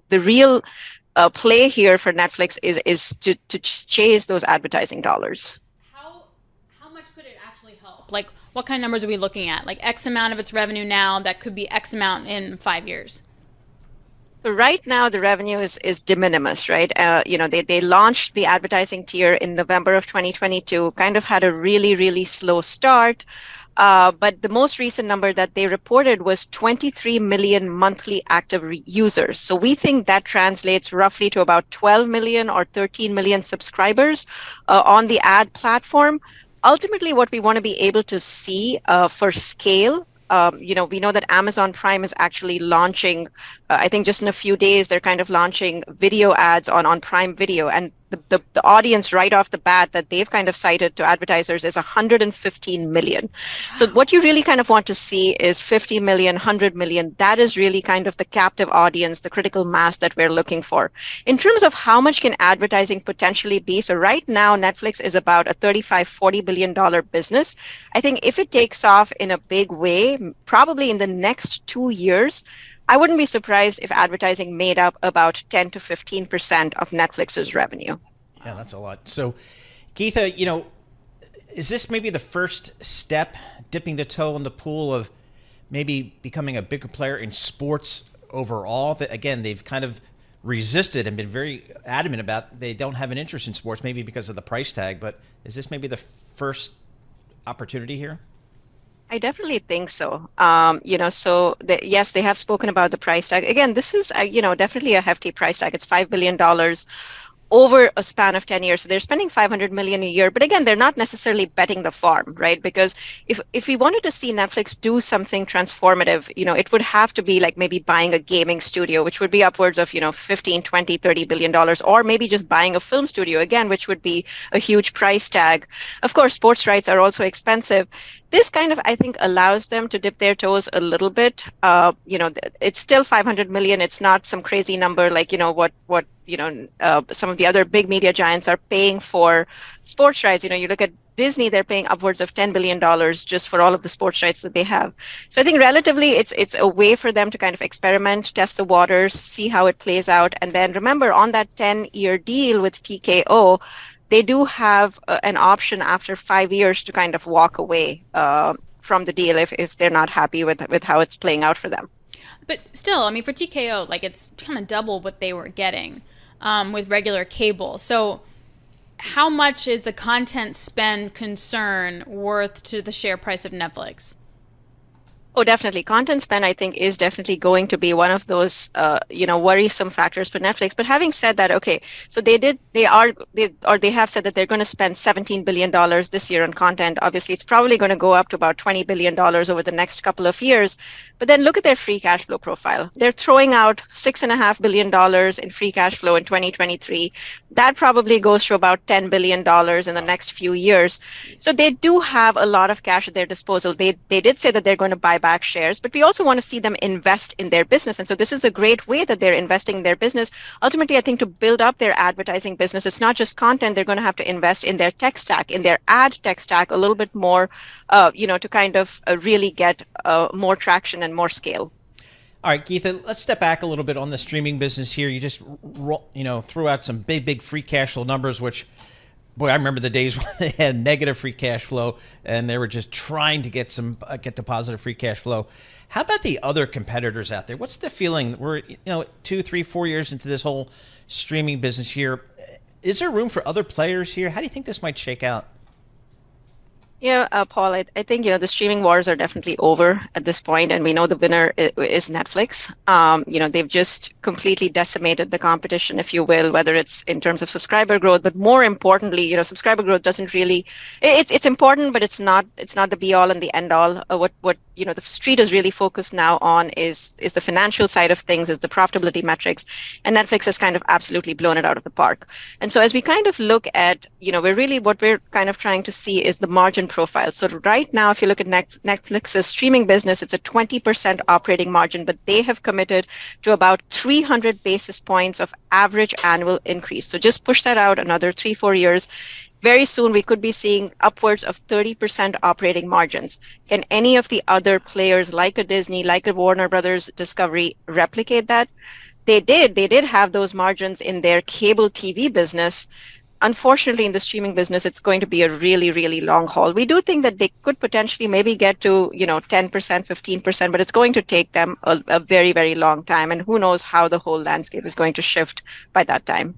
the real play here for Netflix is to chase those advertising dollars. How much could it actually help? Like, what kind of numbers are we looking at? Like X amount of its revenue now that could be X amount in 5 years. So right now the revenue is de minimis, right? They launched the advertising tier in November of 2022, kind of had a really, really slow start. But the most recent number that they reported was 23 million monthly active users. So we think that translates roughly to about 12 million or 13 million subscribers on the ad platform. Ultimately, what we want to be able to see for scale, we know that Amazon Prime is actually launching, I think just in a few days, they're kind of launching video ads on Prime Video. And the audience right off the bat that they've kind of cited to advertisers is 115 million. So what you really kind of want to see is 50 million, 100 million. That is really kind of the captive audience, the critical mass that we're looking for. In terms of how much can advertising potentially be, so right now Netflix is about a $35-40 billion business. I think if it takes off in a big way, probably in the next 2 years, I wouldn't be surprised if advertising made up about 10 to 15% of Netflix's revenue. Yeah, that's a lot. So, Geetha, is this maybe the first step, dipping the toe in the pool of maybe becoming a bigger player in sports overall? That, again, they've kind of resisted and been very adamant about they don't have an interest in sports, maybe because of the price tag. But is this maybe the first opportunity here? I definitely think so. Yes, they have spoken about the price tag. Again, this is, definitely a hefty price tag. It's $5 billion over a span of 10 years. So they're spending 500 million a year. But again, they're not necessarily betting the farm, right? Because if we wanted to see Netflix do something transformative, it would have to be like maybe buying a gaming studio, which would be upwards of, 15, 20, $30 billion, or maybe just buying a film studio, again, which would be a huge price tag. Of course, sports rights are also expensive. This kind of, I think, allows them to dip their toes a little bit. It's still 500 million. It's not some crazy number like, what some of the other big media giants are paying for sports rights. You look at Disney, they're paying upwards of $10 billion just for all of the sports rights that they have. So I think relatively it's a way for them to kind of experiment, test the waters, see how it plays out. And then remember, on that 10-year deal with TKO, they do have an option after 5 years to kind of walk away from the deal if they're not happy with how it's playing out for them. But still, I mean, for TKO, like it's kind of double what they were getting with regular cable. So how much is the content spend concern worth to the share price of Netflix? Oh, definitely. Content spend, I think, is definitely going to be one of those, worrisome factors for Netflix. But having said that, okay, so they have said that they're going to spend $17 billion this year on content. Obviously, it's probably going to go up to about $20 billion over the next couple of years. But then look at their free cash flow profile. They're throwing out $6.5 billion in free cash flow in 2023. That probably goes to about $10 billion in the next few years. So they do have a lot of cash at their disposal. They did say that they're going to buy back shares, but we also want to see them invest in their business. And so this is a great way that they're investing in their business. Ultimately, I think to build up their advertising business, it's not just content. They're going to have to invest in their tech stack, in their ad tech stack a little bit more, to kind of really get more traction and more scale. All right, Geetha, let's step back a little bit on the streaming business here. You just, threw out some big free cash flow numbers, which, boy, I remember the days when they had negative free cash flow and they were just trying to get to positive free cash flow. How about the other competitors out there? What's the feeling? We're 2, 3, 4 years into this whole streaming business here. Is there room for other players here? How do you think this might shake out? Yeah, Paul, I think, the streaming wars are definitely over at this point, and we know the winner is Netflix. They've just completely decimated the competition, if you will, whether it's in terms of subscriber growth, but more importantly, subscriber growth doesn't really, it's important, but it's not the be all and the end all. What the street is really focused now on is the financial side of things, is the profitability metrics, and Netflix has kind of absolutely blown it out of the park. And so as we kind of look at, what we're kind of trying to see is the margin profile. So right now, if you look at Netflix's streaming business, it's a 20% operating margin, but they have committed to about 300 basis points of average annual increase. So just push that out another 3-4 years. Very soon, we could be seeing upwards of 30% operating margins. Can any of the other players, like a Disney, like a Warner Brothers Discovery, replicate that? They did have those margins in their cable TV business. Unfortunately, in the streaming business, it's going to be a really, really long haul. We do think that they could potentially maybe get to, 10%, 15%, but it's going to take them a very, very long time. And who knows how the whole landscape is going to shift by that time.